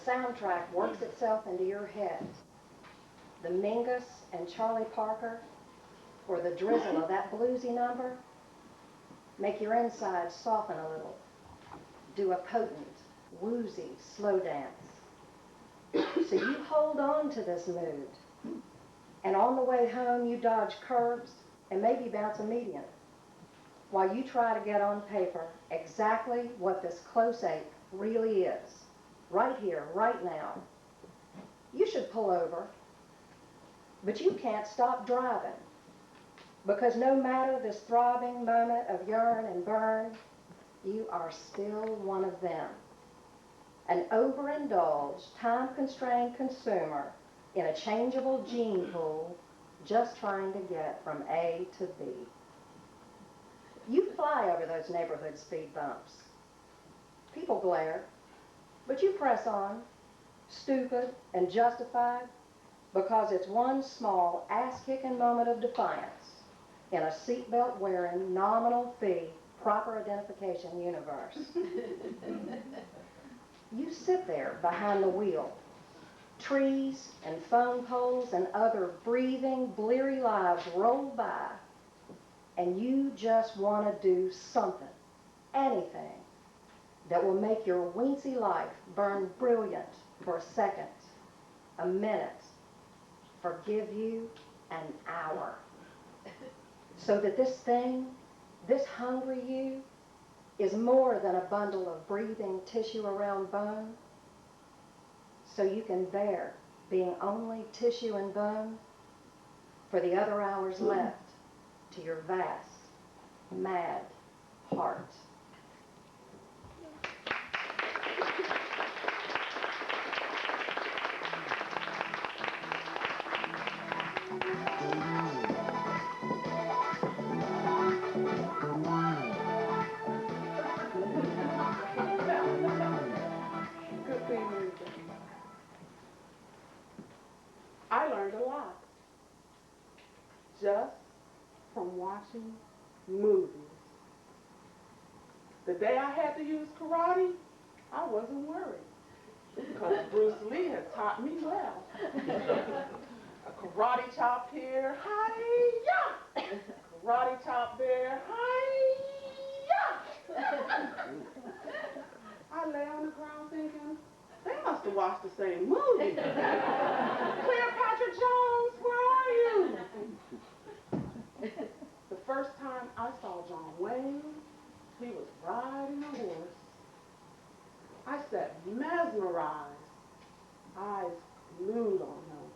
soundtrack works itself into your head. The Mingus and Charlie Parker, or the drizzle of that bluesy number, make your insides soften a little. Do a potent, woozy slow dance. So you hold on to this mood. And on the way home, you dodge curbs and maybe bounce a median while you try to get on paper exactly what this close ache really is, right here, right now. You should pull over, but you can't stop driving because no matter this throbbing moment of yearn and burn, you are still one of them, an overindulged, time-constrained consumer in a changeable gene pool just trying to get from A to B. You fly over those neighborhood speed bumps. People glare, but you press on, stupid and justified, because it's one small ass-kicking moment of defiance in a seatbelt-wearing, nominal fee, proper identification universe. You sit there behind the wheel. Trees and phone poles and other breathing, bleary lives roll by, and you just want to do something, anything, that will make your weensy life burn brilliant for a second, a minute, forgive you an hour, so that this thing, this hungry you, is more than a bundle of breathing tissue around bone, so you can bear being only tissue and bone for the other hours left to your vast, mad heart. Good thing I learned a lot just from watching movies. The day I had to use karate, I wasn't worried because Bruce Lee had taught me well. A karate chop here, hi-ya! Karate chop there, hi-ya! I lay on the ground thinking, they must have watched the same movie. Cleopatra Jones, where are you? The first time I saw John Wayne, he was riding a horse. I sat mesmerized, eyes glued on him,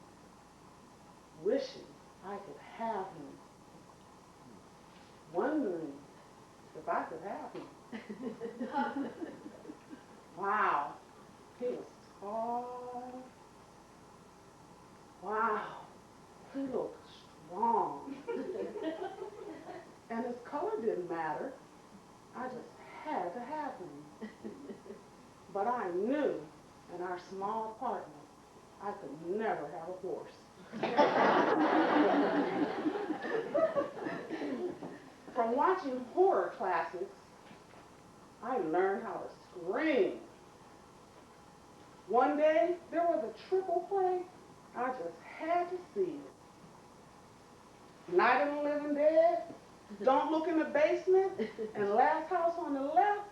wishing I could have him, wondering if I could have him. Wow, he was tall. Wow, he looked strong. And his color didn't matter. I just had to have him. But I knew in our small apartment, I could never have a horse. From watching horror classics, I learned how to scream. One day, there was a triple play. I just had to see it. Night of the Living Dead, Don't Look in the Basement, and Last House on the Left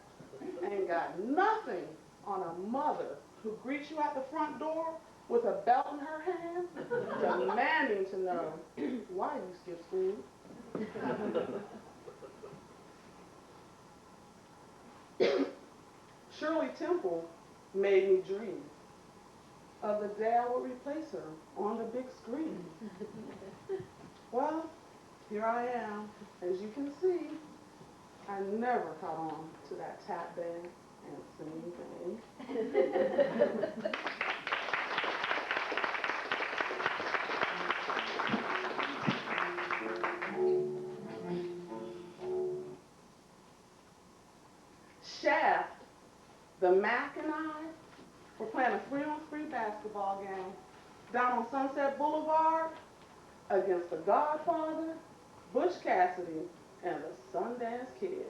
ain't got nothing on a mother who greets you at the front door with a belt in her hand, demanding to know why you skip school. Shirley Temple made me dream of the day I would replace her on the big screen. Well, here I am. As you can see, I never caught on to that tap band and singing thing. Shaft, the Mac and I were playing a 3-on-3 basketball game down on Sunset Boulevard against the Godfather, Butch Cassidy, and the Sundance Kid.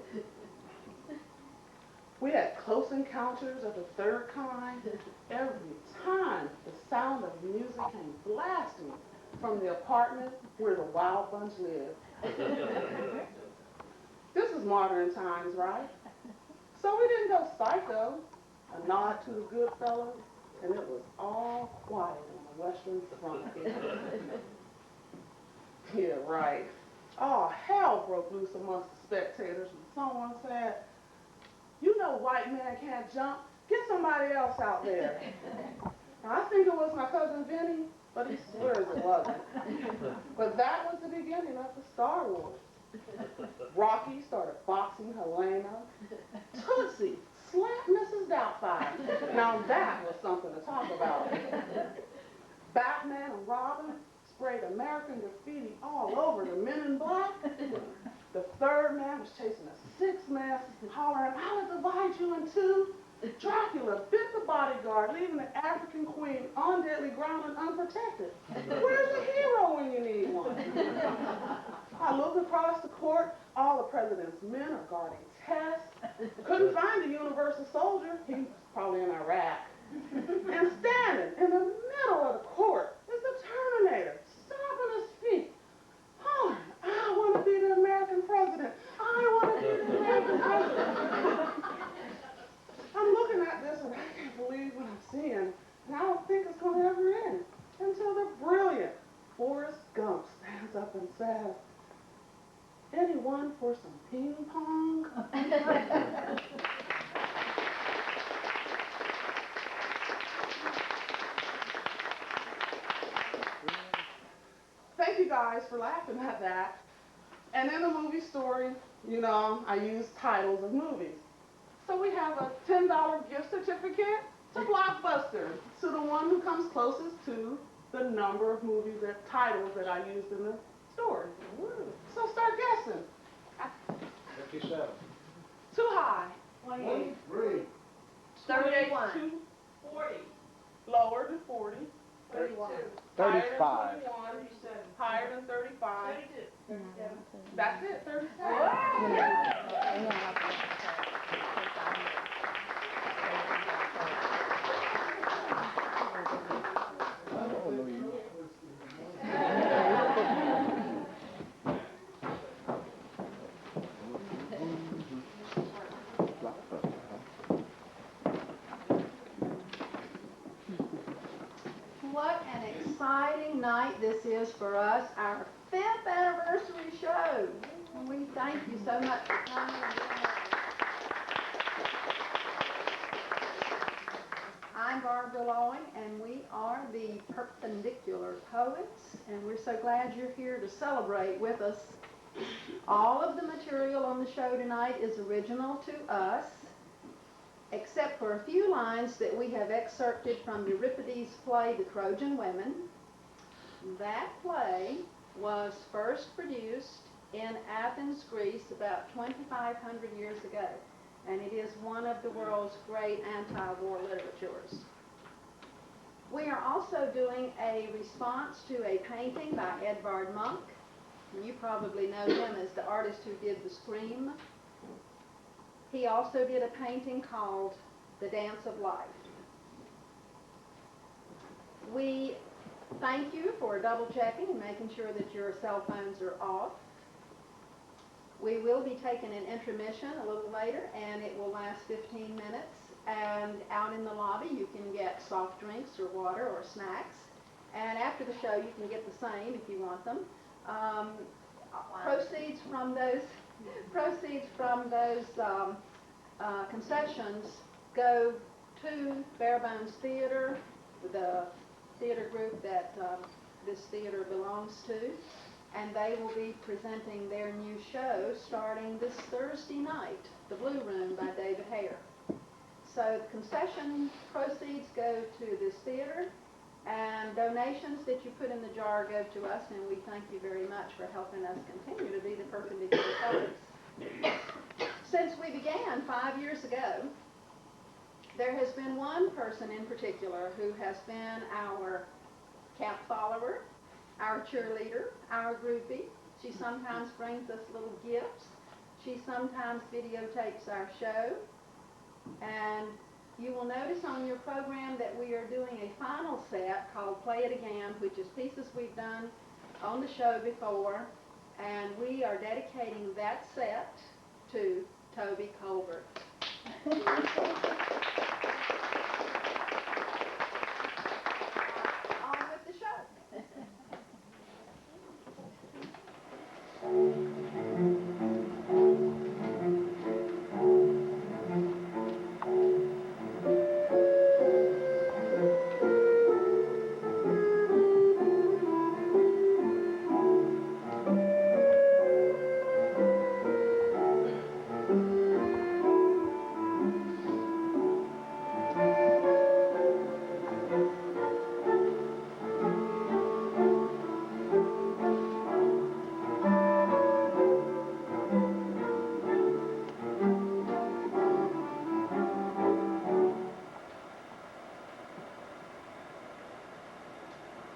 We had close encounters of the third kind. Every time the sound of music came blasting from the apartment where the Wild Bunch lived. This is modern times, right? So we didn't go psycho, a nod to the good fellows, and it was all quiet on the Western Front. Yeah, right. Oh, hell broke loose amongst the spectators when someone said, "You know white man can't jump. Get somebody else out there." Now, I think it was my cousin Vinny, but he swears it wasn't. But that was the beginning of the Star Wars. Rocky started boxing Helena. Tootsie slapped Mrs. Doubtfire. Now that was something to talk about. Batman and Robin sprayed American graffiti all over the Men in Black. The third man was chasing a sixth man, hollering, "I'll divide you in two." Dracula bit the bodyguard, leaving the African queen on deadly ground and unprotected. Where's the hero when you need one? I looked across the court. All the president's men are guarding Tess. Couldn't find the Universal Soldier. He was probably in Iraq. And standing in the middle of the court is the Terminator, stomping his feet, hollering, "I want to be the American president. I want to be the American president." I'm looking at this and I can't believe what I'm seeing. And I don't think it's going to ever end until the brilliant Forrest Gump stands up and says, "Anyone for some ping pong?" Thank you guys for laughing at that. And in the movie story, I use titles of movies. So we have a $10 gift certificate to Blockbuster, to the one who comes closest to the number of movies and titles that I used in the story. So start guessing. 57. Too high. 28. 3. 31. 40. Lower than 40. 31. Higher 35. than 21. Higher than 35. 32. That's it, 37. Oh, no, you. What an exciting night this is for us, our 5th anniversary show. And we thank you so much for coming and doing that. I'm Barbara Loing, and we are the Perpendicular Poets, and we're so glad you're here to celebrate with us. All of the material on the show tonight is original to us, except for a few lines that we have excerpted from Euripides' play, The Trojan Women. That play was first produced in Athens, Greece, about 2,500 years ago, and it is one of the world's great anti-war literatures. We are also doing a response to a painting by Edvard Munch. You probably know him as the artist who did The Scream. He also did a painting called The Dance of Life. We thank you for double checking and making sure that your cell phones are off. We will be taking an intermission a little later, and it will last 15 minutes. And out in the lobby, you can get soft drinks or water or snacks. And after the show, you can get the same if you want them. Proceeds from those concessions go to Barebones Theater, the theater group that this theater belongs to, and they will be presenting their new show starting this Thursday night, The Blue Room by David Hare. So the concession proceeds go to this theater, and donations that you put in the jar go to us, and we thank you very much for helping us continue to be the Perpendicular Poets. Since we began 5 years ago, there has been one person in particular who has been our camp follower, our cheerleader, our groupie. She sometimes brings us little gifts. She sometimes videotapes our show. And you will notice on your program that we are doing a final set called Play It Again, which is pieces we've done on the show before. And we are dedicating that set to Toby Colbert. On with the show.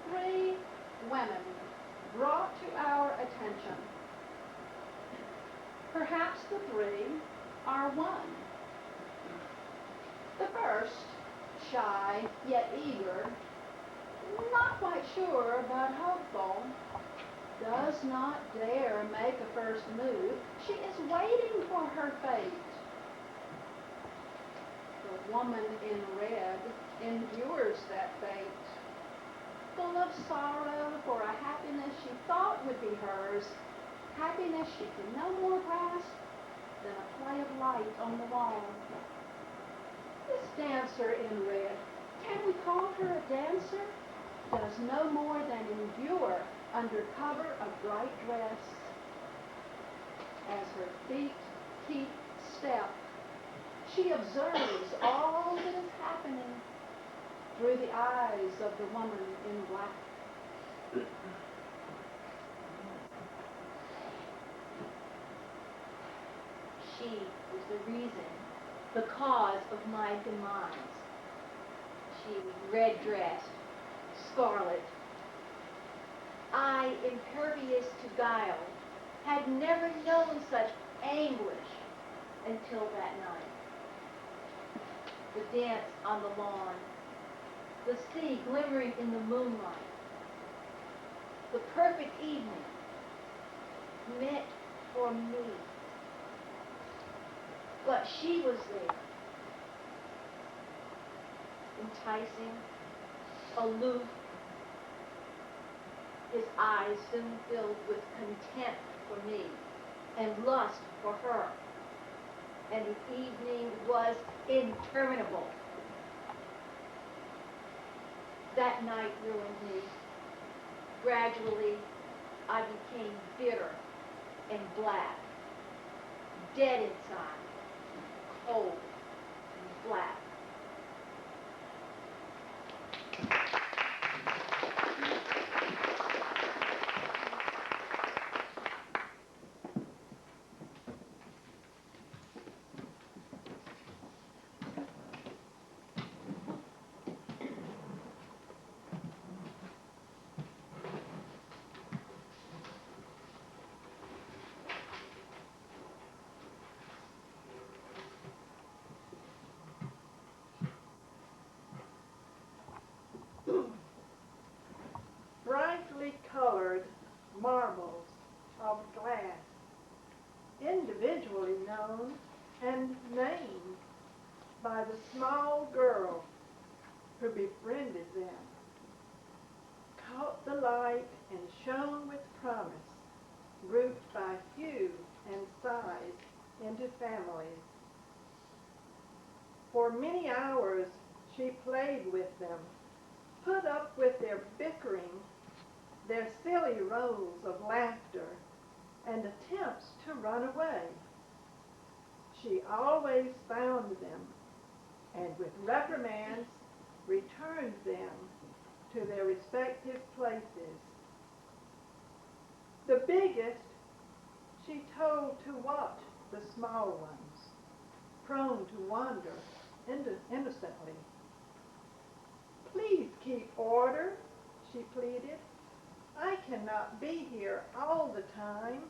Three women brought to our attention. Perhaps the three are one. The first, shy yet eager, not quite sure but hopeful, does not dare make a first move. She is waiting for her fate. The woman in red endures that fate, full of sorrow for a happiness she thought would be hers, happiness she could no more grasp than a play of light on the wall. This dancer in red, can we call her a dancer? Does no more than endure under cover of bright dress. As her feet keep step, she observes all that is happening through the eyes of the woman in black. She was the reason, the cause of my demise. She was red-dressed, scarlet. I, impervious to guile, had never known such anguish until that night. The dance on the lawn, the sea glimmering in the moonlight, the perfect evening meant for me. But she was there, enticing, aloof, his eyes soon filled with contempt for me and lust for her, and the evening was interminable. That night ruined me. Gradually, I became bitter and black, dead inside, cold and black. Brightly colored marbles of glass, individually known and named by the small girl who befriended them, caught the light and shone with promise, grouped by hue and size into families. For many hours she played with them, put up with their bickering, their silly rolls of laughter, and attempts to run away. She always found them, and with reprimands returned them to their respective places. The biggest she told to watch the small ones, prone to wander innocently. "Please keep order," she pleaded. "I cannot be here all the time,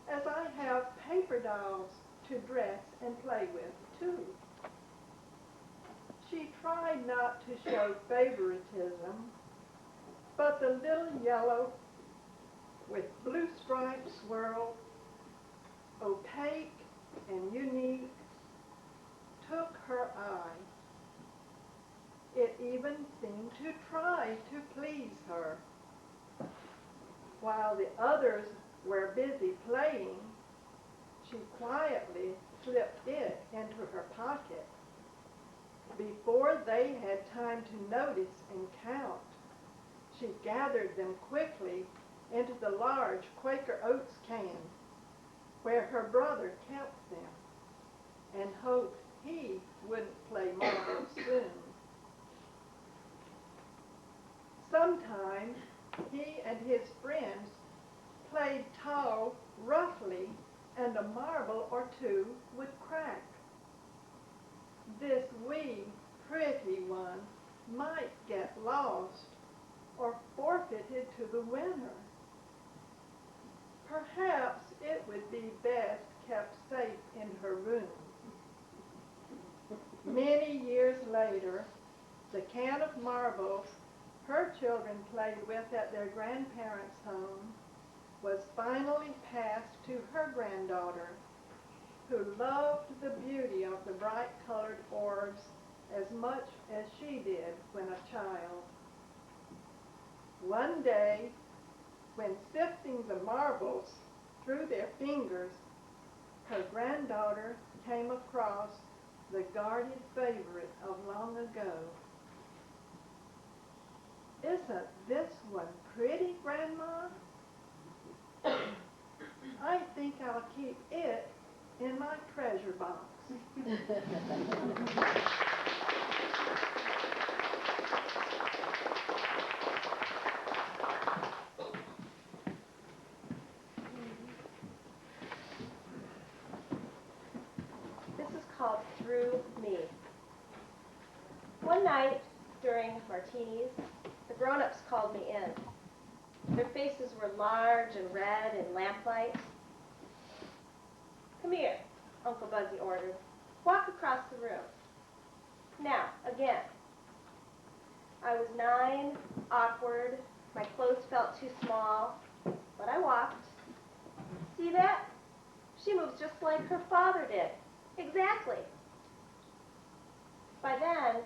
as I have paper dolls to dress and play with, too." She tried not to show favoritism, but the little yellow with blue striped swirl, opaque and unique, took her eye. It even seemed to try to please her. While the others were busy playing, she quietly slipped it into her pocket. Before they had time to notice and count, she gathered them quickly into the large Quaker Oats can where her brother kept them and hoped he wouldn't play marbles soon. Sometimes he and his friends played tall roughly, and a marble or two would crack. This wee, pretty one might get lost or forfeited to the winner. Perhaps it would be best kept safe in her room. Many years later, the can of marbles her children played with at their grandparents' home was finally passed to her granddaughter, who loved the beauty of the bright-colored orbs as much as she did when a child. One day, when sifting the marbles through their fingers, her granddaughter came across the guarded favorite of long ago. "Isn't this one pretty, Grandma? I think I'll keep it in my treasure box." This is called Through Me. One night during martinis, the grown-ups called me in. Their faces were large and red in lamplight. "Come here," Uncle Buzzy ordered. "Walk across the room. Now, again." I was 9, awkward, my clothes felt too small, but I walked. "See that? She moves just like her father did. Exactly." By then,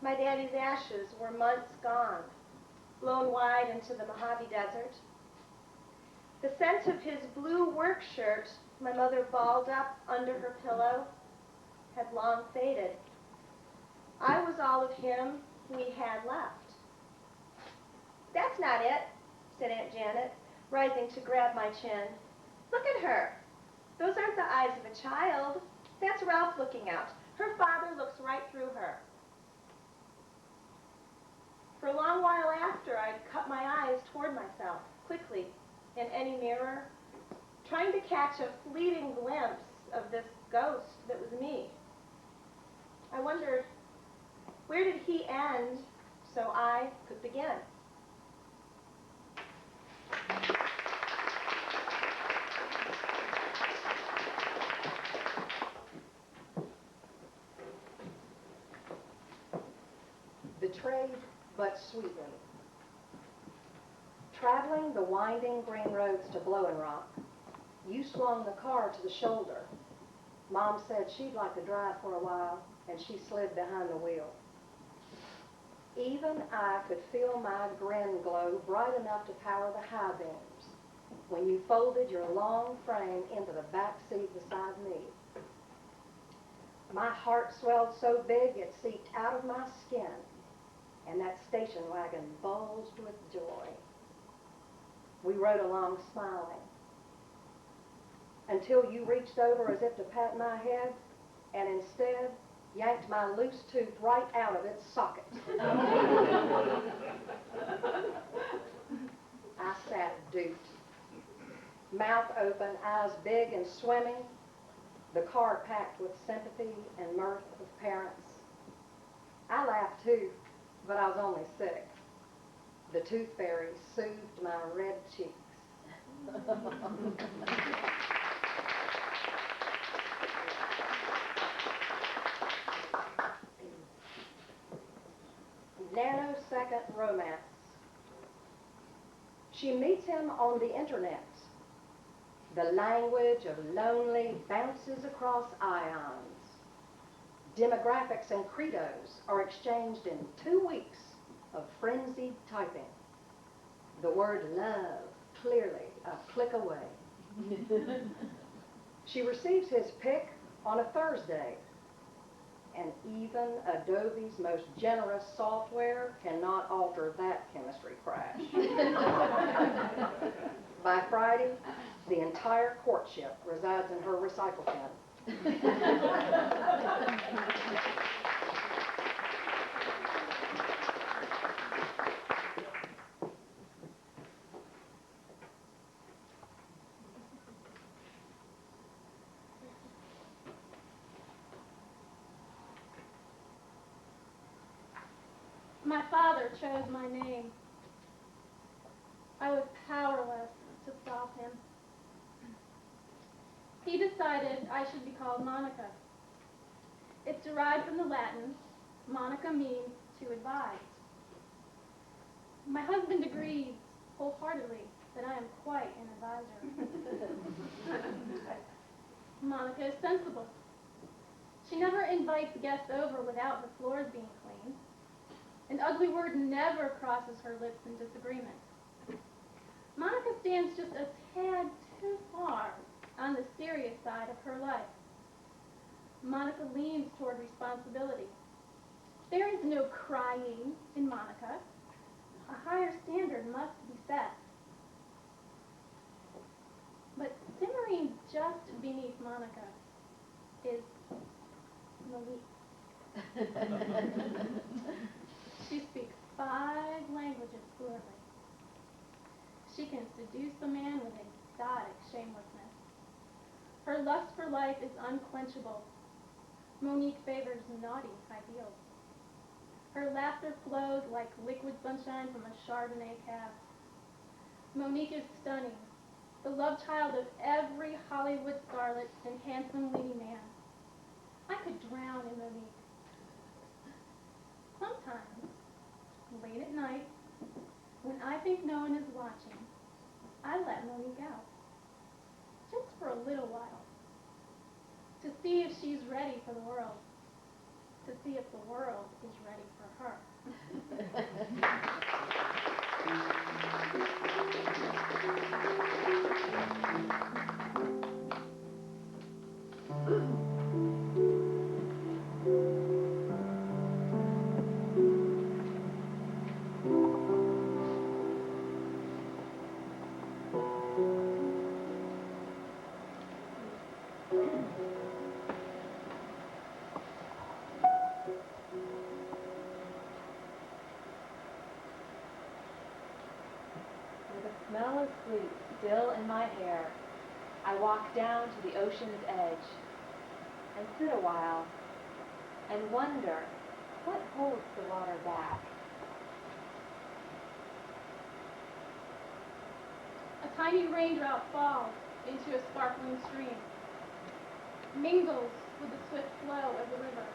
my daddy's ashes were months gone, blown wide into the Mojave Desert. The scent of his blue work shirt my mother balled up under her pillow had long faded. I was all of him we had left. "That's not it," said Aunt Janet, rising to grab my chin. "Look at her. Those aren't the eyes of a child. That's Ralph looking out. Her father looks right through her." For a long while after, I'd cut my eyes toward myself, quickly, in any mirror, trying to catch a fleeting glimpse of this ghost that was me. I wondered, where did he end so I could begin? Betrayed but sweetly. Traveling the winding green roads to Blowing Rock, you swung the car to the shoulder. Mom said she'd like to drive for a while, and she slid behind the wheel. Even I could feel my grin glow bright enough to power the high beams when you folded your long frame into the back seat beside me. My heart swelled so big it seeped out of my skin, and that station wagon bulged with joy. We rode along smiling until you reached over as if to pat my head and instead yanked my loose tooth right out of its socket. I sat duped, mouth open, eyes big and swimming, the car packed with sympathy and mirth of parents. I laughed too, but I was only 6. The tooth fairy soothed my red cheeks. romance. She meets him on the internet. The language of lonely bounces across ions. Demographics and credos are exchanged in 2 weeks of frenzied typing. The word love clearly a click away. She receives his pic on a Thursday, and even Adobe's most generous software cannot alter that chemistry crash. By Friday, the entire courtship resides in her recycle bin. My father chose my name. I was powerless to stop him. He decided I should be called Monica. It's derived from the Latin. Monica means to advise. My husband agrees wholeheartedly that I am quite an advisor. Monica is sensible. She never invites guests over without her floors being cleaned. An ugly word never crosses her lips in disagreement. Monica stands just a tad too far on the serious side of her life. Monica leans toward responsibility. There is no crying in Monica. A higher standard must be set. But simmering just beneath Monica is Monique. She speaks 5 languages fluently. She can seduce a man with exotic shamelessness. Her lust for life is unquenchable. Monique favors naughty ideals. Her laughter flows like liquid sunshine from a Chardonnay cab. Monique is stunning, the love child of every Hollywood starlet and handsome leading man. I could drown in Monique. Sometimes, late at night, when I think no one is watching, I let Monique out, just for a little while, to see if she's ready for the world, to see if the world is ready for her. With the smell of sleep still in my hair, I walk down to the ocean's edge and sit a while and wonder what holds the water back. A tiny raindrop falls into a sparkling stream, mingles with the swift flow of the river,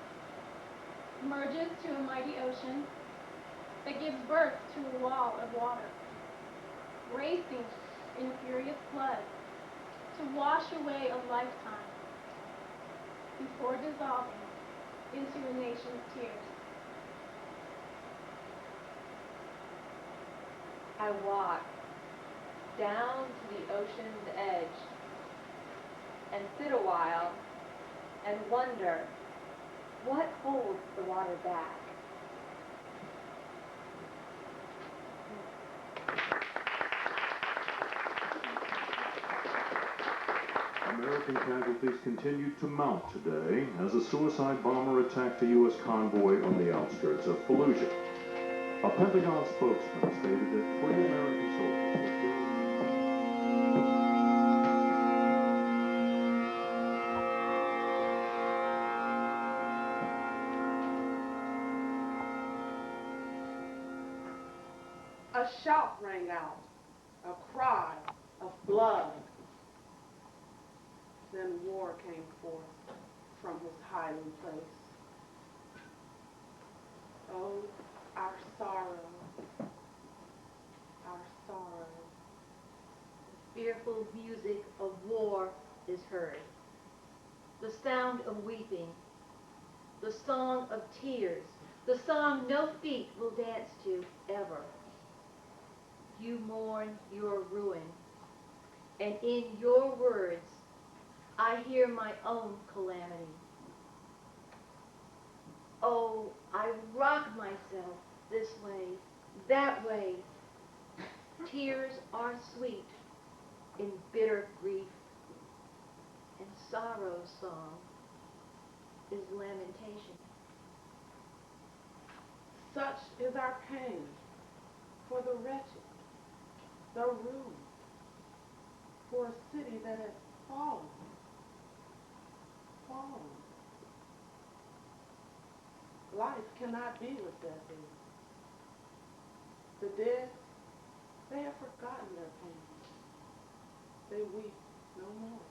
merges to a mighty ocean that gives birth to a wall of water, racing in a furious flood to wash away a lifetime before dissolving into a nation's tears. I walk down to the ocean's edge and sit a while and wonder what holds the water back. American casualties continued to mount today as a suicide bomber attacked a U.S. convoy on the outskirts of Fallujah. A Pentagon spokesman stated that 3 American soldiers were killed. A shout rang out, a cry of blood. Then war came forth from his hiding place. Oh, our sorrow fearful music of war is heard. The sound of weeping, the song of tears, the song no feet will dance to ever. You mourn your ruin, and in your words I hear my own calamity. Oh, I rock myself this way, that way. Tears are sweet in bitter grief, and sorrow's song is lamentation. Such is our pain for the wretched, the ruined, for a city that has fallen. Life cannot be what death is. The dead, they have forgotten their pain. They weep no more.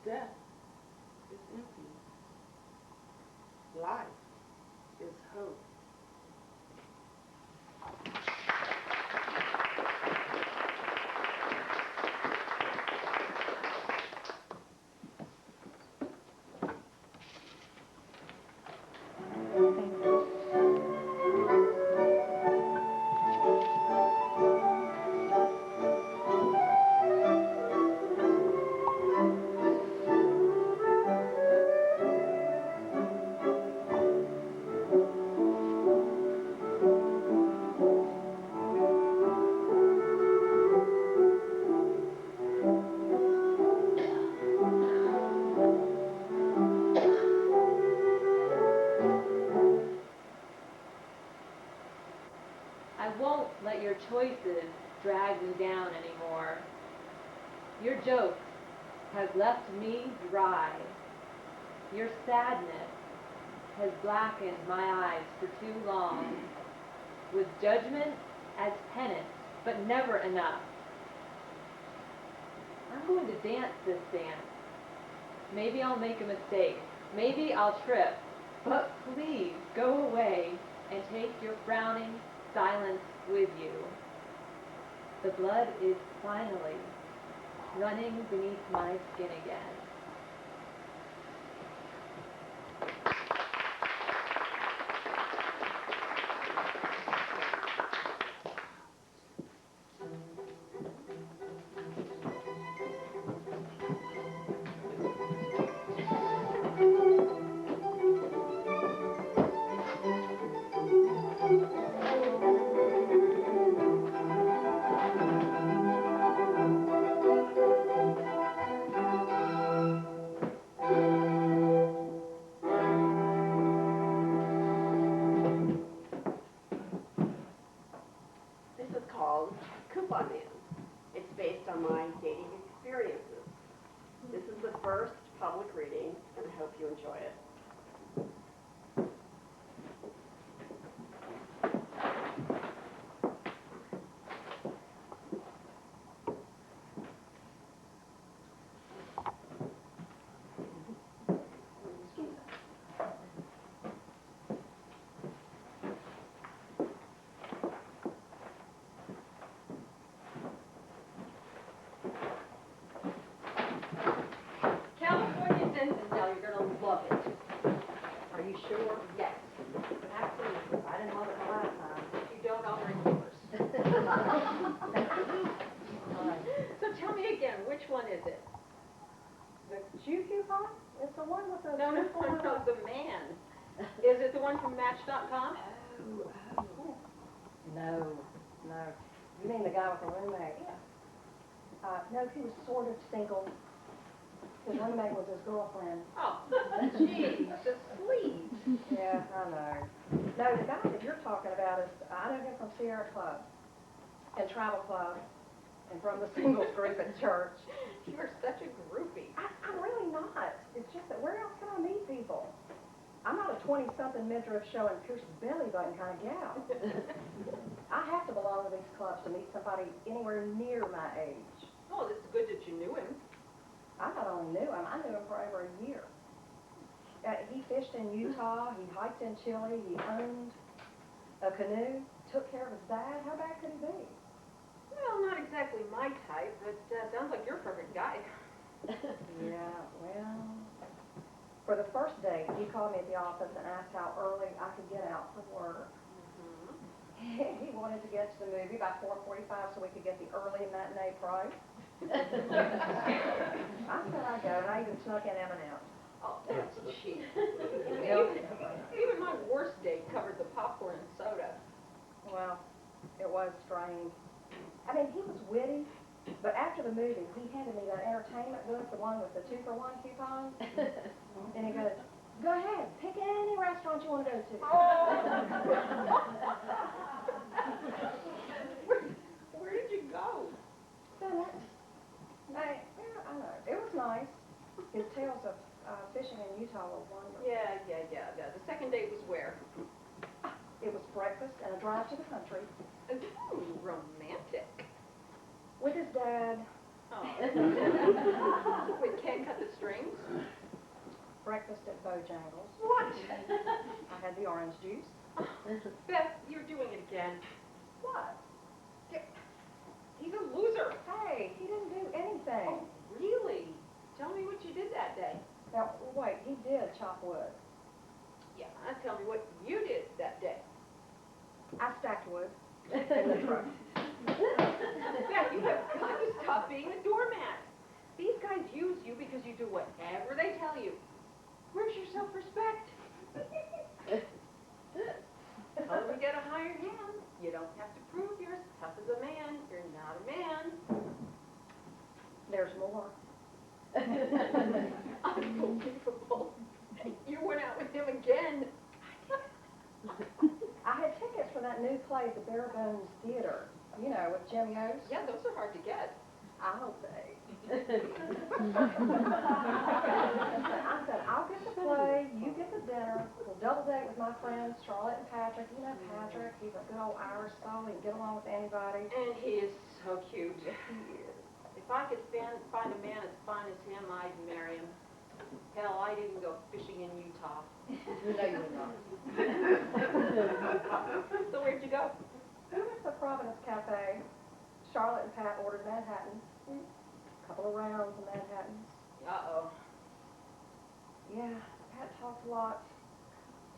Death is emptiness. Life is hope. I won't let your choices drag me down anymore. Your jokes have left me dry. Your sadness has blackened my eyes for too long. With judgment as penance, but never enough. I'm going to dance this dance. Maybe I'll make a mistake. Maybe I'll trip. But please go away and take your frowning silence with you. The blood is finally running beneath my skin again. This is called Coupon Man. It's based on my dating experiences. This is the first public reading, and I hope you enjoy it. California Zinfandel, you're gonna love it. Are you sure? Yes. Absolutely. I didn't love it the last time. If you don't, I'll bring yours. So tell me again, which one is it? The coupon? It's the one with the... No, the man. Is it the one from Match.com? No. You mean the guy with the roommate? No, he was sort of single. His roommate was his girlfriend. Oh, gee, the sleeves. Yeah, I know. No, the guy that you're talking about is, I know him from Sierra Club and Travel Club and from the singles group at church. You're such a groupie. I'm really not. It's just that where else can I meet people? I'm not a 20-something midriff showing pierced belly button kind of gal. I have to belong to these clubs to meet somebody anywhere near my age. Oh, it's good that you knew him. I not only knew him, I knew him for over a year. He fished in Utah, he hiked in Chile, he owned a canoe, took care of his dad. How bad could he be? Well, That sounds like your perfect guy. Yeah, well, for the first date, he called me at the office and asked how early I could get out for work. He wanted to get to the movie by 4:45 so we could get the early matinee price. I said I'd go, and I even snuck in M&M's. Oh, that's cheap. Even my worst date covered the popcorn and soda. Well, it was strange. I mean, he was witty, but after the movie, he handed me that entertainment book, the one with the 2-for-1 coupons, and he goes, "Go ahead, pick any restaurant you want to go to." Where did you go? Phillips. I know. It was nice. His tales of fishing in Utah were wonderful. Yeah. The second date was where? It was breakfast and a drive to the country Ooh, romantic. with his dad. Oh. Wait, can't cut the strings? Breakfast at Bojangles. What? I had the orange juice. Beth, you're doing it again. What? He's a loser. Hey, he didn't do anything. Oh, really? Tell me what you did that day. Now, wait, he did chop wood. Yeah, tell me what you did that day. I stacked wood in the truck. Beth, you have got to stop being a doormat. These guys use you because you do whatever they tell you. Where's your self-respect? Until we get a hired hand, you don't have to prove you're as tough as a man. You're not a man. There's more. Unbelievable. You went out with him again. I had tickets for that new play at the Bare Bones Theater, you know, with Jimmy O's. Yeah, those are hard to get. I'll say. I said, I'll get the play, you get the dinner, we'll double date with my friends, Charlotte and Patrick. You know Patrick, he's a good old Irish soul, he can get along with anybody. And he is so cute. He is. If I could find a man as fine as him, I'd marry him. Hell, I'd even go fishing in Utah. No, you would not. So where'd you go? We went to the Providence Cafe. Charlotte and Pat ordered Manhattan. A couple of rounds of Manhattans. Uh-oh. Yeah, Pat talked a lot.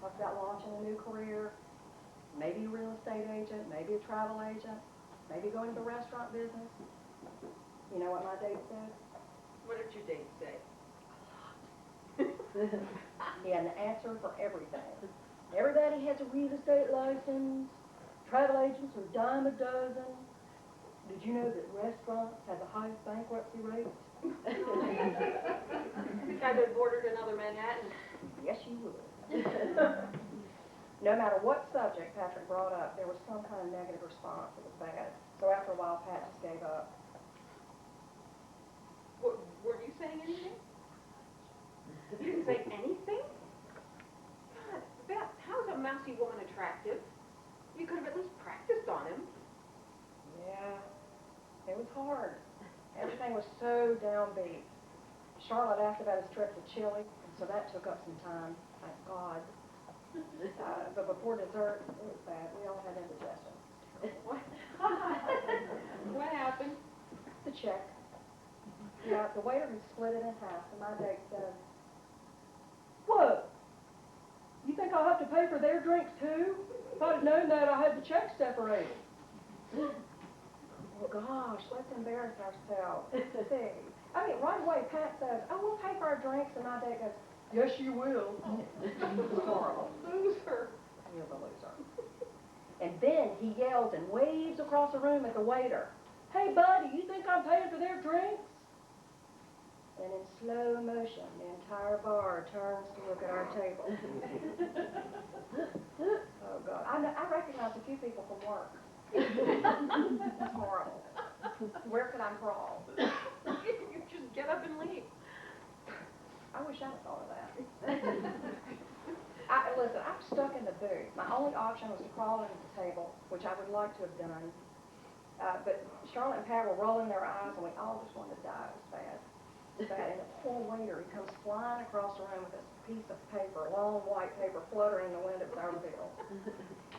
Talked about launching a new career. Maybe a real estate agent, maybe a travel agent, maybe going to the restaurant business. You know what my date said? What did your date say? He had an answer for everything. Everybody has a real estate license. Travel agents are a dime a dozen. Did you know that restaurants have the highest bankruptcy rates? I would have ordered another Manhattan. Yes, you would. No matter what subject Patrick brought up, there was some kind of negative response. It was bad. So after a while, Pat just gave up. Were you saying anything? You didn't say anything? God, Beth, how's a mousy woman attractive? You could have at least practiced on him. Yeah, it was hard. Everything was so downbeat. Charlotte asked about his trip to Chile, and so that took up some time. Thank God. But before dessert, it was bad. We all had indigestion. What? What happened? The check. Yeah, the waiter had split it in half, and my date said, "What? You think I'll have to pay for their drinks too? If I'd have known that, I had the check separated." Oh gosh, let's embarrass ourselves. See, I mean, right away, Pat says, "Oh, we'll pay for our drinks," and my date goes, "Yes, you will." It was horrible. Loser. You're the loser. And then he yells and waves across the room at the waiter. "Hey, buddy, you think I'm paying for their drinks?" And in slow motion, the entire bar turns to look at our table. Oh, God. I recognize a few people from work. It's horrible. Where could I crawl? You just get up and leave. I wish I'd thought of that. Listen, I'm stuck in the booth. My only option was to crawl under the table, which I would like to have done. But Charlotte and Pat were rolling their eyes, and we all just wanted to die. It was bad. And the poor waiter, he comes flying across the room with this piece of paper, long white paper, fluttering in the wind. It was our bill.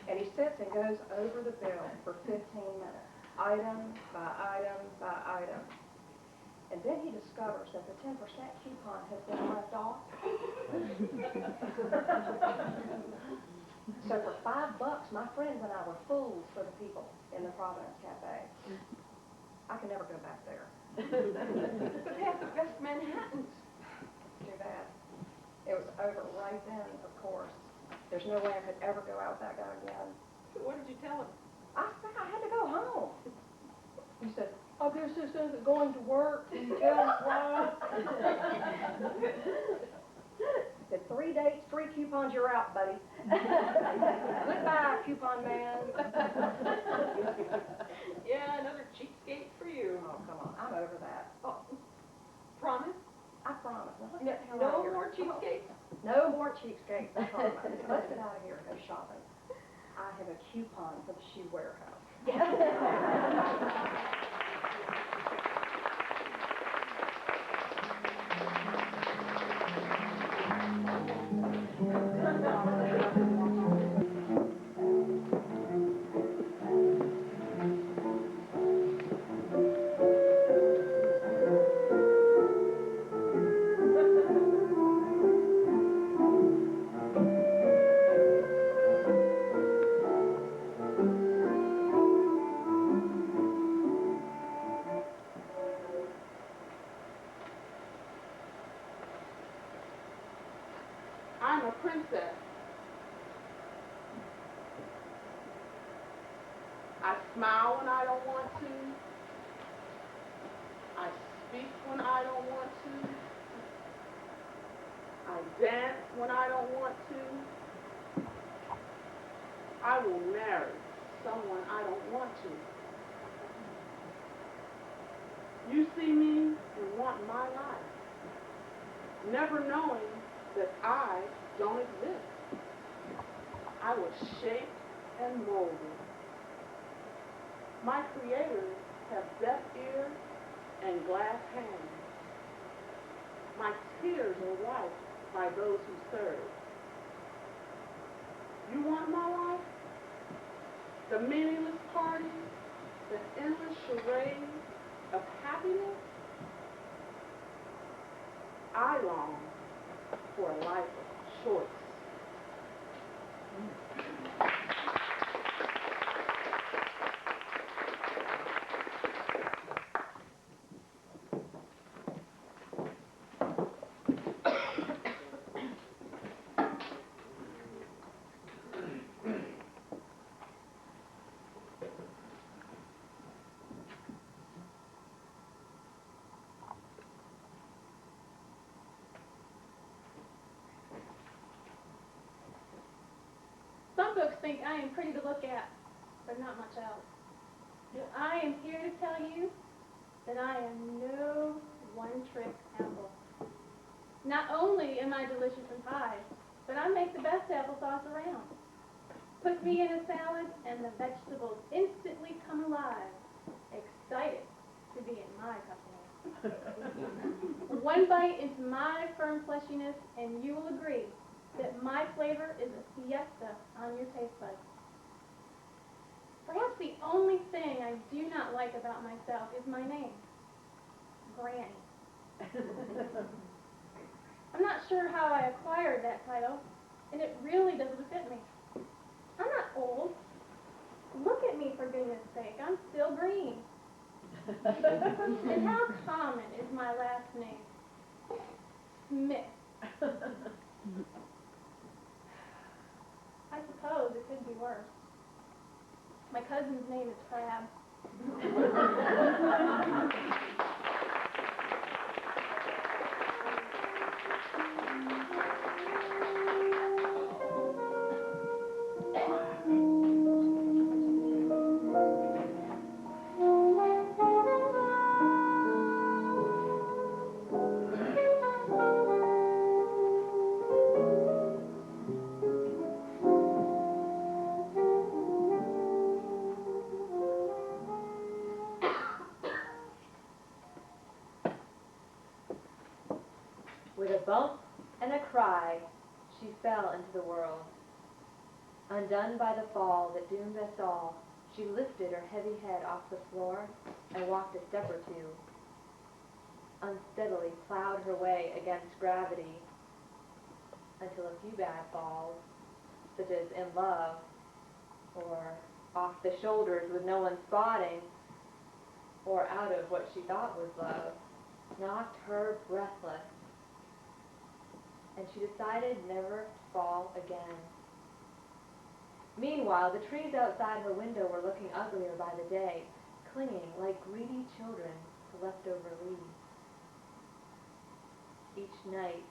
And he sits and goes over the bill for 15 minutes, item by item by item. And then he discovers that the 10% coupon has been left off. So for $5, my friends and I were fools for the people in the Providence Cafe. I can never go back there. But they have the best Manhattans. Too bad. It was over right then, of course. There's no way I could ever go out with that guy again. So what did you tell him? I said I had to go home. He said, I guess this isn't going to work. Can you tell me why? Said 3 dates, 3 coupons, you're out, buddy. Goodbye, coupon man. Yeah, another cheapskate for you. Oh, come on, I'm over that. Oh, promise? I promise. Now, let's No, get the hell out no of here. more cheapskates? No more cheapskates, I promise. Let's get out of here and go shopping. I have a coupon for the shoe warehouse. I'm a princess. I smile when I don't want to. I speak when I don't want to. I dance when I don't want to. I will marry someone I don't want to. You see me and want my life, never knowing that I don't exist. I was shaped and molded. My creators have deaf ears and glass hands. My tears are wiped by those who serve. You want my life? The meaningless parties, the endless charade of happiness? I long for a life of choice. Some folks think I am pretty to look at, but not much else. I am here to tell you that I am no one-trick apple. Not only am I delicious in pies, but I make the best applesauce around. Put me in a salad and the vegetables instantly come alive, excited to be in my company. One bite into my firm fleshiness and you will agree that my flavor is a siesta on your taste buds. Perhaps the only thing I do not like about myself is my name, Granny. I'm not sure how I acquired that title, and it really doesn't fit me. I'm not old. Look at me, for goodness sake, I'm still green. And how common is my last name? Smith. I suppose it could be worse. My cousin's name is Crab. With a bump and a cry, she fell into the world. Undone by the fall that doomed us all, she lifted her heavy head off the floor and walked a step or two. unsteadily plowed her way against gravity until a few bad falls, such as in love or off the shoulders with no one spotting, or out of what she thought was love, knocked her breathless, and she decided never to fall again. Meanwhile, the trees outside her window were looking uglier by the day, clinging like greedy children to leftover leaves. Each night,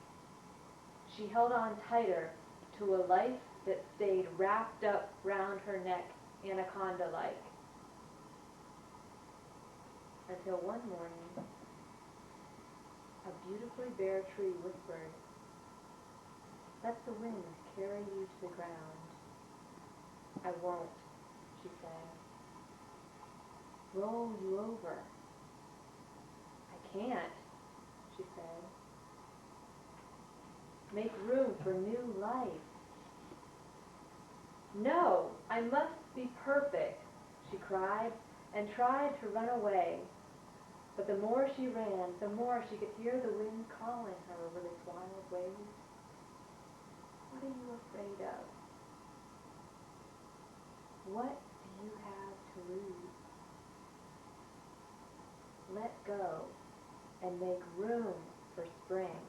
she held on tighter to a life that stayed wrapped up round her neck, anaconda-like. Until one morning, a beautifully bare tree whispered, "Let the wind carry you to the ground." "I won't," she said. "Roll you over." "I can't," she said. "Make room for new life." "No, I must be perfect," she cried, and tried to run away. But the more she ran, the more she could hear the wind calling her with its wild ways. "What are you afraid of? What do you have to lose? Let go and make room for spring."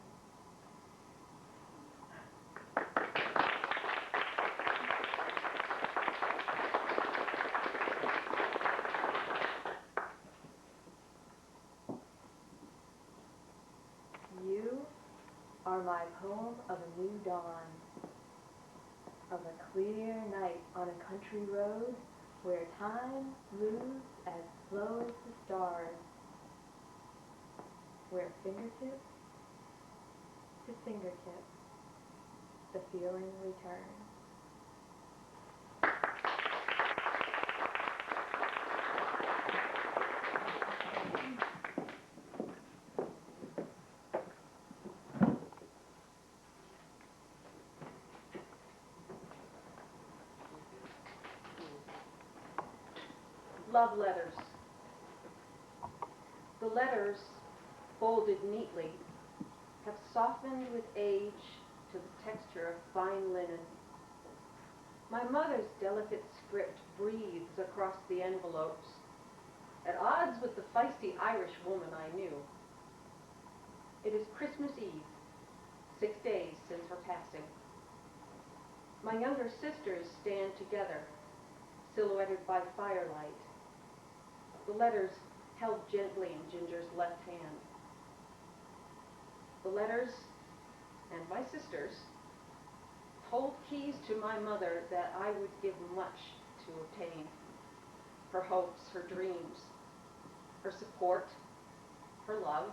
You are my poem of a new dawn, of a clear night on a country road where time moves as slow as the stars, where fingertip to fingertip the feeling returns. Love letters. The letters, folded neatly, have softened with age to the texture of fine linen. My mother's delicate script breathes across the envelopes, at odds with the feisty Irish woman I knew. It is Christmas Eve, 6 days since her passing. My younger sisters stand together, silhouetted by firelight, the letters held gently in Ginger's left hand. The letters, and my sisters, hold keys to my mother that I would give much to obtain. Her hopes, her dreams, her support, her love.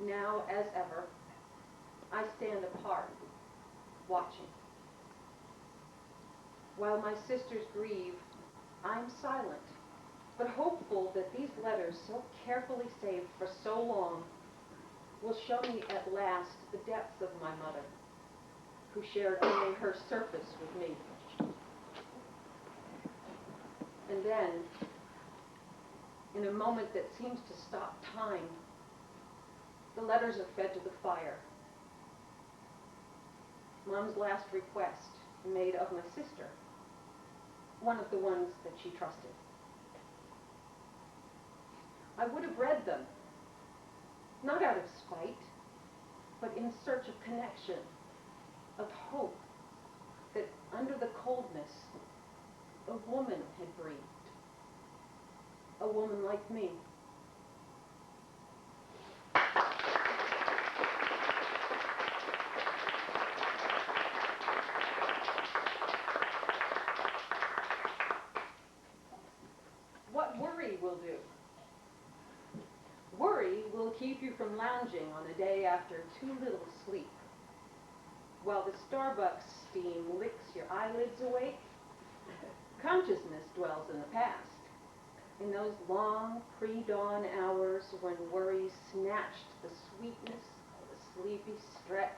Now, as ever, I stand apart, watching. While my sisters grieve, I'm silent, but hopeful that these letters, so carefully saved for so long, will show me at last the depths of my mother, who shared only her surface with me. And then, in a moment that seems to stop time, the letters are fed to the fire. Mom's last request, made of my sister, one of the ones that she trusted. I would have read them, not out of spite, but in search of connection, of hope that under the coldness, a woman had breathed. A woman like me. What worry will do? Worry will keep you from lounging on a day after too little sleep. While the Starbucks steam licks your eyelids awake, consciousness dwells in the past, in those long pre-dawn hours when worry snatched the sweetness of a sleepy stretch,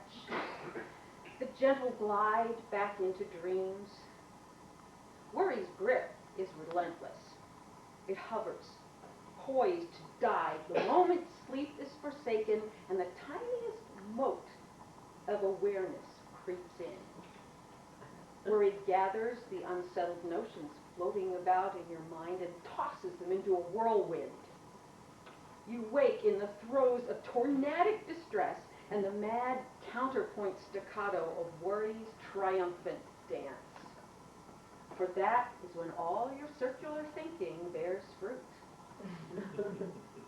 the gentle glide back into dreams. Worry's grip is relentless. It hovers, poised to dive the moment sleep is forsaken and the tiniest mote of awareness creeps in. Worry gathers the unsettled notions floating about in your mind and tosses them into a whirlwind. You wake in the throes of tornadic distress and the mad counterpoint staccato of worry's triumphant dance. For that is when all your circular thinking bears fruit.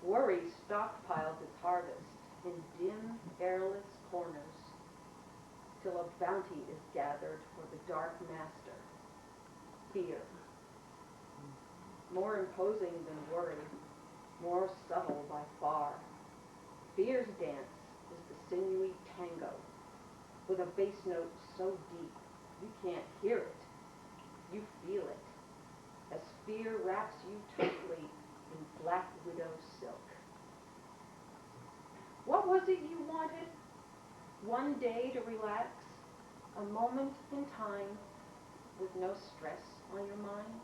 Worry stockpiles its harvest in dim, airless corners till a bounty is gathered for the dark master, fear. More imposing than worry, more subtle by far. Fear's dance is the sinewy tango, with a bass note so deep you can't hear it, you feel it, as fear wraps you tightly in black widow silk. What was it you wanted? One day to relax, a moment in time with no stress on your mind?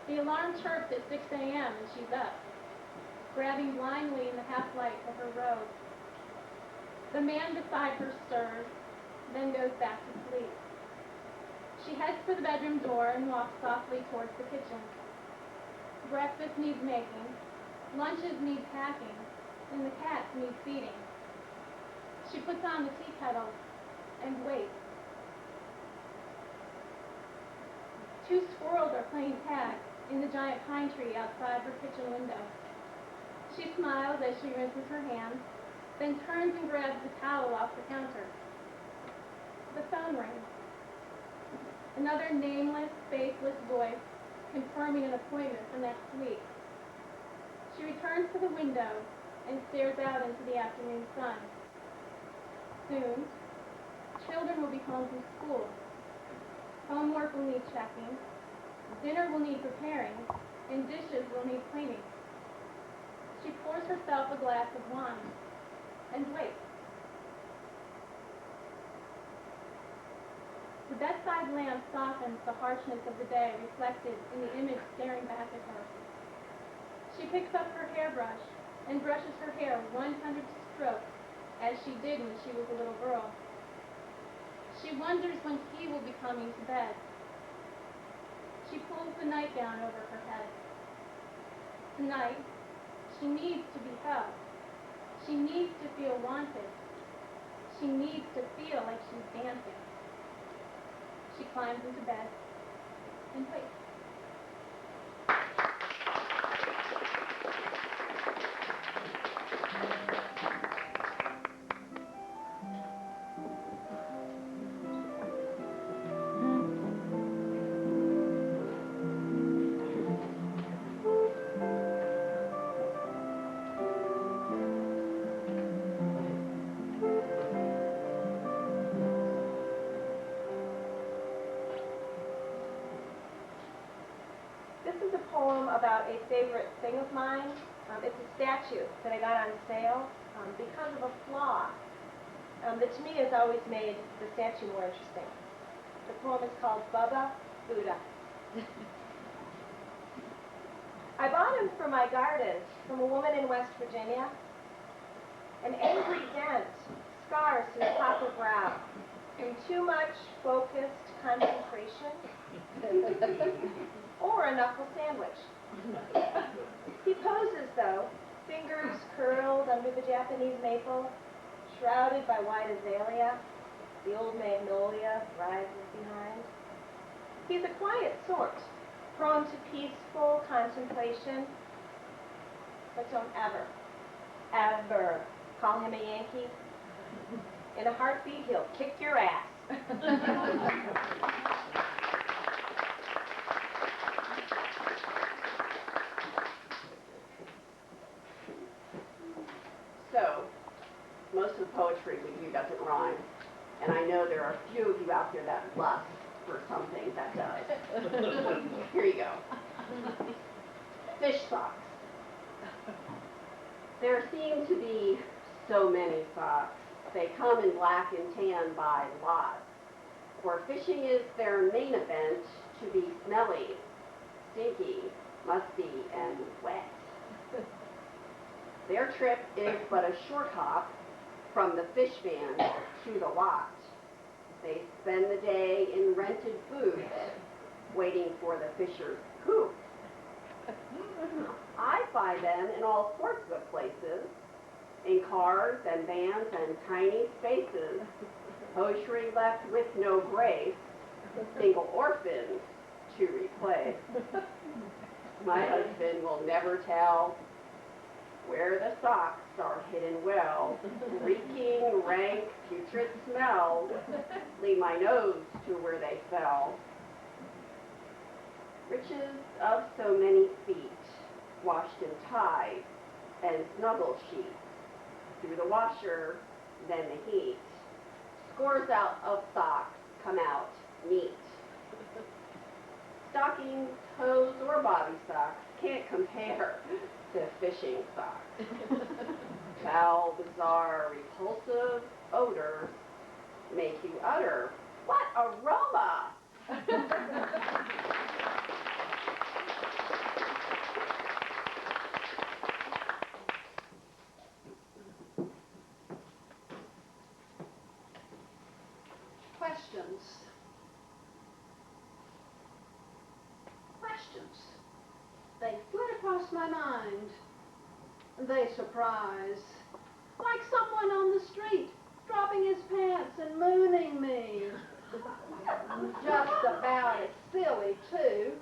The alarm chirped at 6 a.m. and she's up, grabbing blindly in the half-light of her robe. The man beside her stirs, then goes back to sleep. She heads for the bedroom door and walks softly towards the kitchen. Breakfast needs making, lunches need packing, and the cats need feeding. She puts on the tea kettle and waits. Two squirrels are playing tag in the giant pine tree outside her kitchen window. She smiles as she rinses her hands, then turns and grabs the towel off the counter. The phone rings. Another nameless, faceless voice confirming an appointment for next week. She returns to the window and stares out into the afternoon sun. Soon, children will be home from school. Homework will need checking, dinner will need preparing, and dishes will need cleaning. She pours herself a glass of wine and waits. The bedside lamp softens the harshness of the day reflected in the image staring back at her. She picks up her hairbrush and brushes her hair 100 strokes as she did when she was a little girl. She wonders when he will be coming to bed. She pulls the nightgown over her head. Tonight, she needs to be held. She needs to feel wanted. She needs to feel like she's dancing. She climbs into bed and waits. This is a poem about a favorite thing of mine. It's a statue that I got on sale because of a flaw that to me has always made the statue more interesting. The poem is called Bubba Buddha. I bought him for my garden from a woman in West Virginia. An angry dent scars his copper brow from too much focused concentration or a knuckle sandwich. He poses, though, fingers curled under the Japanese maple, shrouded by white azalea. The old magnolia rises behind. He's a quiet sort, prone to peaceful contemplation. But don't ever, ever call him a Yankee. In a heartbeat, he'll kick your ass. So, most of the poetry we do doesn't rhyme. And I know there are a few of you out there that lust for something that does. Here you go. Fish socks. There seem to be so many socks. They come in black and tan by lot. For fishing is their main event, to be smelly, stinky, musty, and wet. Their trip is but a short hop from the fish van to the lot. They spend the day in rented booths, waiting for the fisher's coop. I find them in all sorts of places, in cars and vans and tiny spaces, poetry left with no grace, single orphans to replace. My husband will never tell where the socks are hidden well, reeking, rank, putrid smell, lead my nose to where they fell. Riches of so many feet, washed in ties and snuggle sheets, through the washer, then the heat. Scores out of socks come out neat. Stockings, hose, or bobby socks can't compare to fishing socks. Foul, bizarre, repulsive odors make you utter, "What aroma!" Questions? Questions. They flit across my mind. They surprise. Like someone on the street, dropping his pants and mooning me. Just about as silly, too.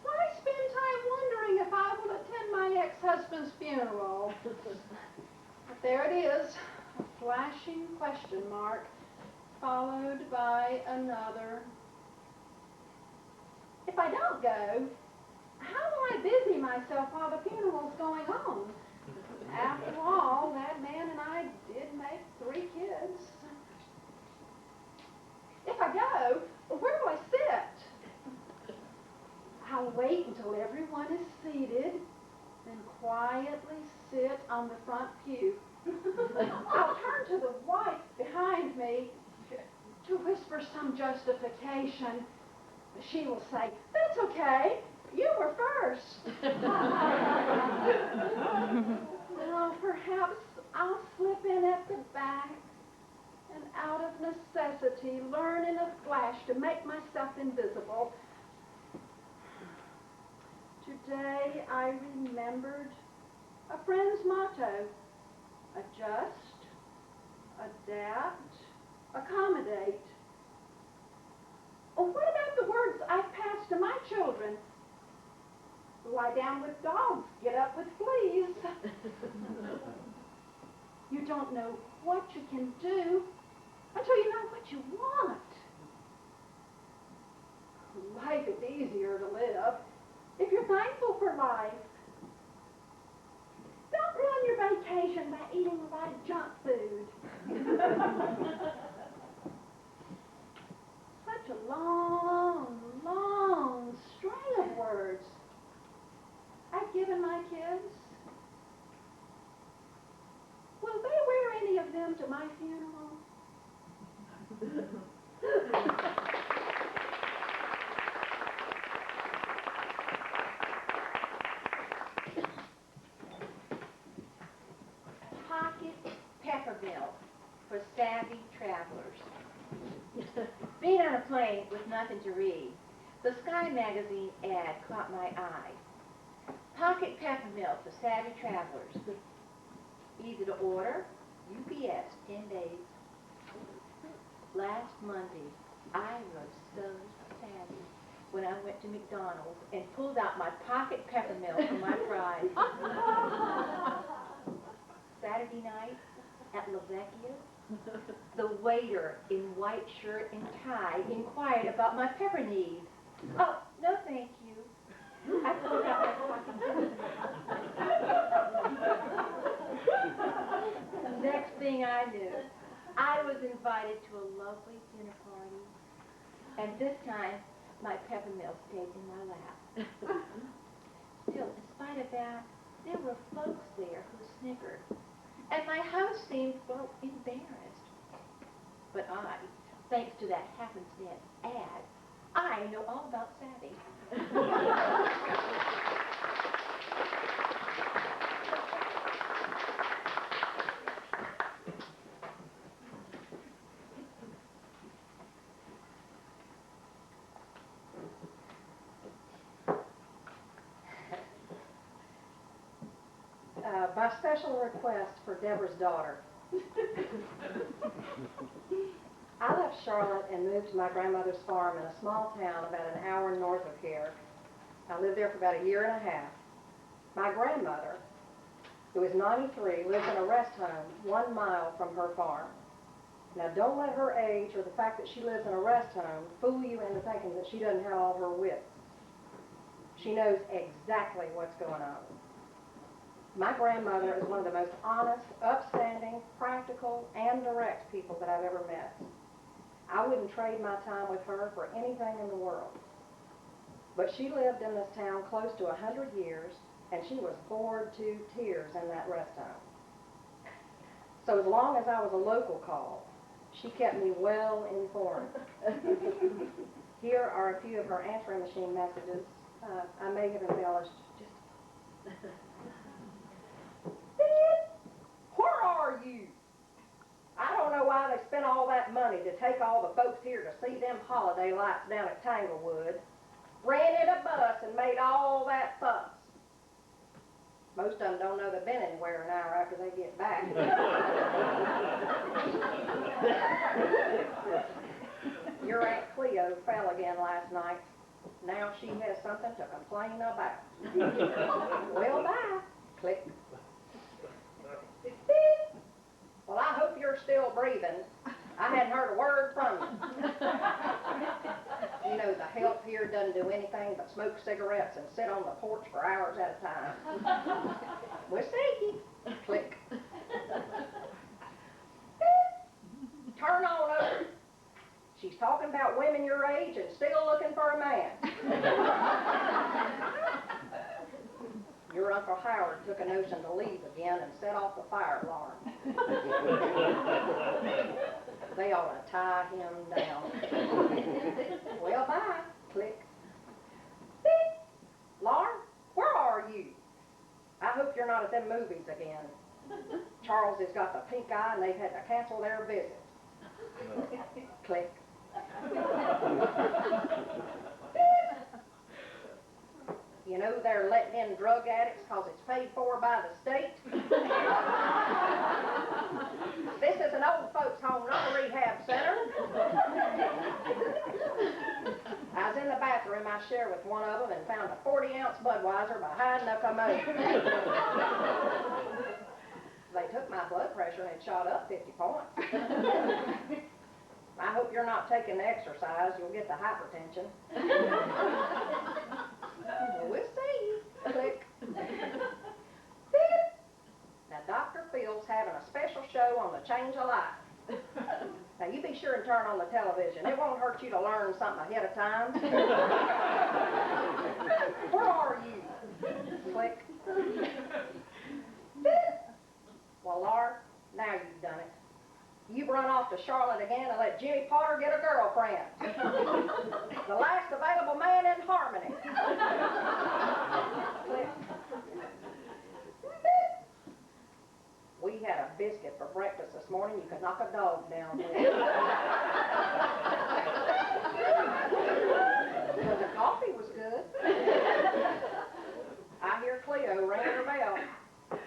Why spend time wondering if I will attend my ex-husband's funeral? But there it is, a flashing question mark, followed by another. If I don't go, how will I busy myself while the funeral's going on? After all, that man and I did make 3 kids. If I go, where will I sit? I'll wait until everyone is seated, then quietly sit on the front pew. I'll turn to the wife behind me to whisper some justification. She will say, "That's okay, you were first." Well, perhaps I'll slip in at the back and out of necessity learn in a flash to make myself invisible. Today I remembered a friend's motto: adjust, adapt, accommodate. Oh, what about the words I've passed to my children? Lie down with dogs, get up with fleas. You don't know what you can do until you know what you want. Life is easier to live if you're thankful for life. Don't ruin your vacation by eating a lot of junk food. Such a long, long string of words I've given my kids. Will they wear any of them to my funeral? Pocket peppermill for savvy travelers. Being on a plane with nothing to read, the Sky magazine ad caught my eye. Pocket peppermill for savvy travelers. Easy to order, UPS, 10 days. Last Monday, I was so savvy. when I went to McDonald's and pulled out my pocket peppermint for my fries. Saturday night at Lavecchia, the waiter in white shirt and tie inquired about my pepper needs. Oh, no thank you. I pulled out my pocket peppermint. Next thing I knew, I was invited to a lovely dinner party. And this time, my peppermill stayed in my lap. Still, in spite of that, there were folks there who snickered. And my house seemed, well, embarrassed. But I, thanks to that happenstance ad, I know all about Savvy. By special request for Deborah's daughter. I left Charlotte and moved to my grandmother's farm in a small town about an hour north of here. I lived there for about a year and a half. My grandmother, who is 93, lives in a rest home 1 mile from her farm. Now, don't let her age or the fact that she lives in a rest home fool you into thinking that she doesn't have all her wits. She knows exactly what's going on. My grandmother is one of the most honest, upstanding, practical, and direct people that I've ever met. I wouldn't trade my time with her for anything in the world. But she lived in this town close to 100 years, and she was bored to tears in that rest home. So as long as I was a local call, she kept me well informed. Here are a few of her answering machine messages. I may have embellished just Where are you? I don't know why they spent all that money to take all the folks here to see them holiday lights down at Tanglewood, rented a bus and made all that fuss. Most of them don't know they've been anywhere an hour after they get back. Your Aunt Cleo fell again last night. Now she has something to complain about. Well, bye. Click. Well, I hope you're still breathing. I hadn't heard a word from you. You know, the help here doesn't do anything but smoke cigarettes and sit on the porch for hours at a time. We'll see. Click. Turn on over. She's talking about women your age and still looking for a man. Your Uncle Howard took a notion to leave again and set off the fire alarm. They ought to tie him down. Well, bye. Click. Beep. Lauren, where are you? I hope you're not at them movies again. Charles has got the pink eye and they've had to cancel their visit. Click. You know they're letting in drug addicts because it's paid for by the state. This is an old folks home, not a rehab center. I was in the bathroom, I shared with one of them and found a 40-ounce Budweiser behind the commode. They took my blood pressure and it shot up 50 points. I hope you're not taking the exercise, you'll get the hypertension. Well, we'll see. Click. Now, Dr. Phil's having a special show on the change of life. Now, you be sure and turn on the television. It won't hurt you to learn something ahead of time. Where are you? Click. Well, Laura, now you've done it. You've run off to Charlotte again and let Jimmy Potter get a girlfriend. The last available man in Harmony. Click. We had a biscuit for breakfast this morning you could knock a dog down with. But the coffee was good. I hear Cleo ringing her bell.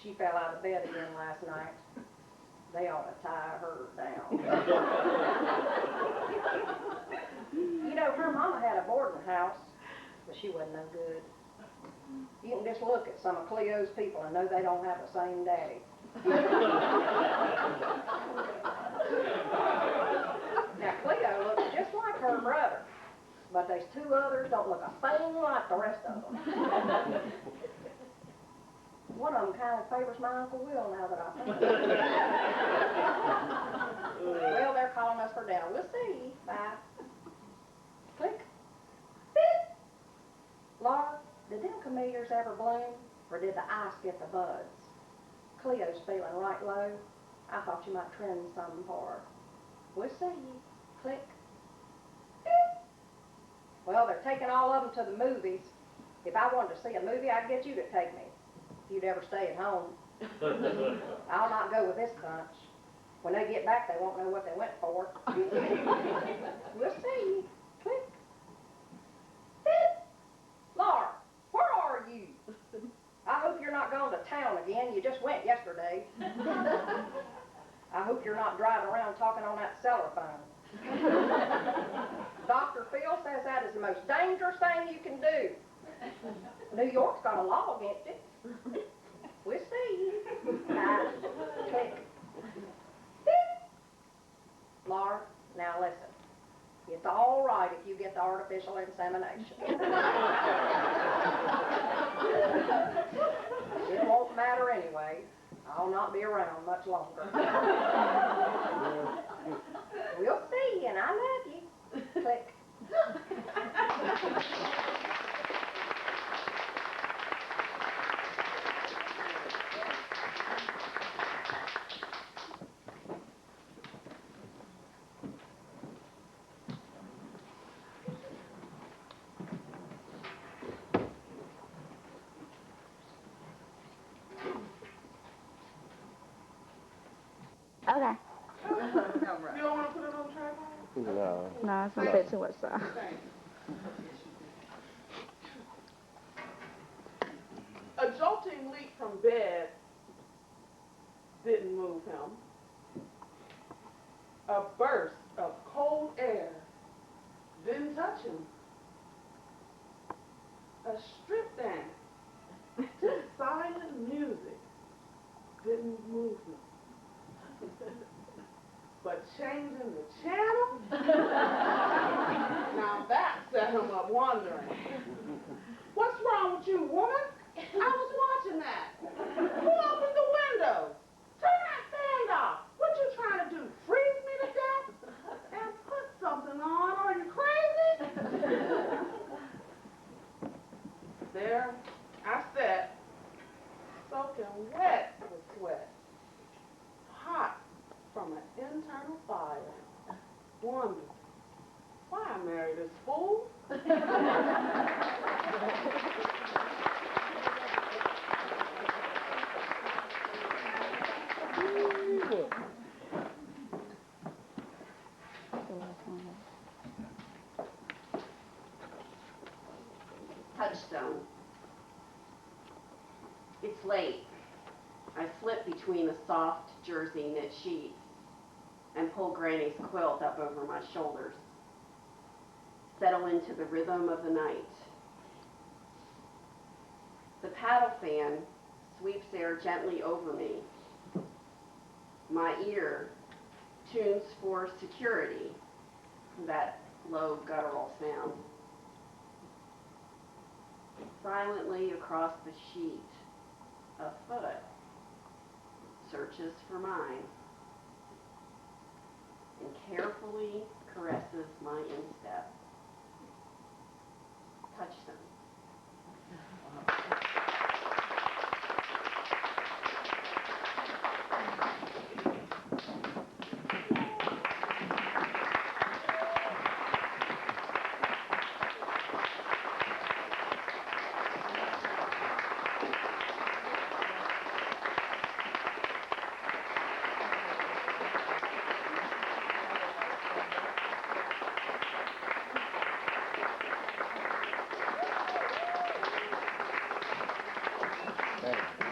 She fell out of bed again last night. They ought to tie her down. You know, her mama had a boarding house, but she wasn't no good. You can just look at some of Cleo's people and know they don't have the same daddy. Now, Cleo looks just like her brother, but there's two others don't look a thing like the rest of them. One of them kind of favors my Uncle Will now that I think of it. Well, they're calling us for dinner. We'll see. Bye. Click. Beep. Laura, did them camellias ever bloom, or did the ice get the buds? Cleo's feeling right low. I thought you might trim something for her. We'll see. Click. Beep. Well, they're taking all of them to the movies. If I wanted to see a movie, I'd get you to take me. If you'd ever stay at home. I'll not go with this bunch. When they get back, they won't know what they went for. We'll see. Click. Beep. Laura, where are you? I hope you're not going to town again. You just went yesterday. I hope you're not driving around talking on that cellar phone. Dr. Phil says that is the most dangerous thing you can do. New York's got a law against it. We'll see. Click. Beep. Laura, now listen. It's all right if you get the artificial insemination. It won't matter anyway. I'll not be around much longer. We'll see, and I love you. Click. Okay. You don't want to put it on tripod? No. No, it's gonna take too much time. A jolting leap from bed didn't move him. A burst of cold air didn't touch him. A strip dance to silent music didn't move him. But changing the channel? Now that set him up wondering. What's wrong with you, woman? I was watching that. Who opened the window? Turn that fan off. What you trying to do? Freeze me to death? And put something on. Are you crazy? There I sat, soaking wet with sweat, hot from an internal fire, wondering why I married this fool. Touchstone. It's late. I slip between the soft jersey knit sheets and pull Granny's quilt up over my shoulders. Settle into the rhythm of the night. The paddle fan sweeps air gently over me. My ear tunes for security, that low guttural sound. Silently across the sheet, a foot searches for mine and carefully caresses my instep. Touchstone. Thank you.